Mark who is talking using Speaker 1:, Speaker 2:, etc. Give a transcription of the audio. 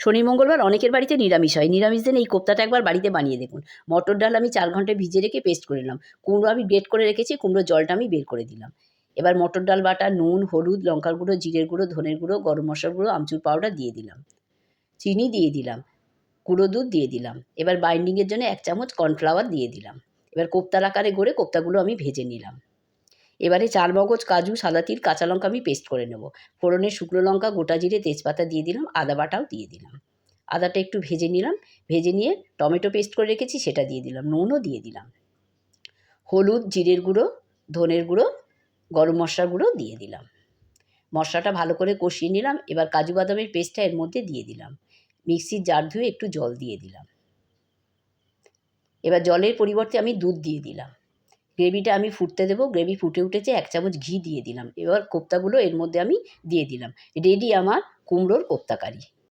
Speaker 1: শনি মঙ্গলবার অনেকের বাড়িতে নিরামিষ হয়। নিরামিষ দিন এই কোপ্তাটা একবার বাড়িতে বানিয়ে দেখুন। মটর ডাল আমি 4 ঘন্টা ভিজিয়ে রেখে পেস্ট করে নিলাম। কুমড়ো আমি গ্রেট করে রেখেছি, কুমড়োর জলটা আমি বের করে দিলাম। এবার মটর ডাল বাটা, নুন, হলুদ, লঙ্কার গুঁড়ো, জিরের গুঁড়ো, ধনের গুঁড়ো, গরম মশলার গুঁড়ো, আমচুর পাউডার দিয়ে দিলাম। চিনি দিয়ে দিলাম। গুঁড়ো দুধ দিয়ে দিলাম। এবার বাইন্ডিংয়ের জন্য 1 চামচ কর্নফ্লাওয়ার দিয়ে দিলাম। এবার কোপ্তার আকারে গড়ে কোপ্তাগুলো আমি ভেজে নিলাম। এবারে চারমগজ, কাজু, সাদা তিল, কাঁচা লঙ্কা আমি পেস্ট করে নেব। ফোড়নে শুকনো লঙ্কা, গোটা জিরে, তেজপাতা দিয়ে দিলাম। আদা বাটাও দিয়ে দিলাম। আদাটা একটু ভেজে নিলাম। ভেজে নিয়ে টমেটো পেস্ট করে রেখেছি সেটা দিয়ে দিলাম। নুনও দিয়ে দিলাম। হলুদ, জিরের গুঁড়ো, ধনের গুঁড়ো, গরম মশলার গুঁড়ো দিয়ে দিলাম। মশলাটা ভালো করে কষিয়ে নিলাম। এবার কাজু বাদামের পেস্টটা এর মধ্যে দিয়ে দিলাম। মিক্সির জার ধুয়ে একটু জল দিয়ে দিলাম। এবার জলের পরিবর্তে আমি দুধ দিয়ে দিলাম। গ্রেভিটা আমি ফুটতে দেবো। গ্রেভি ফুটে উঠেছে, 1 চামচ ঘি দিয়ে দিলাম। এবার কোপ্তাগুলো এর মধ্যে আমি দিয়ে দিলাম। রেডি আমার কুমড়োর কোপ্তা কারি।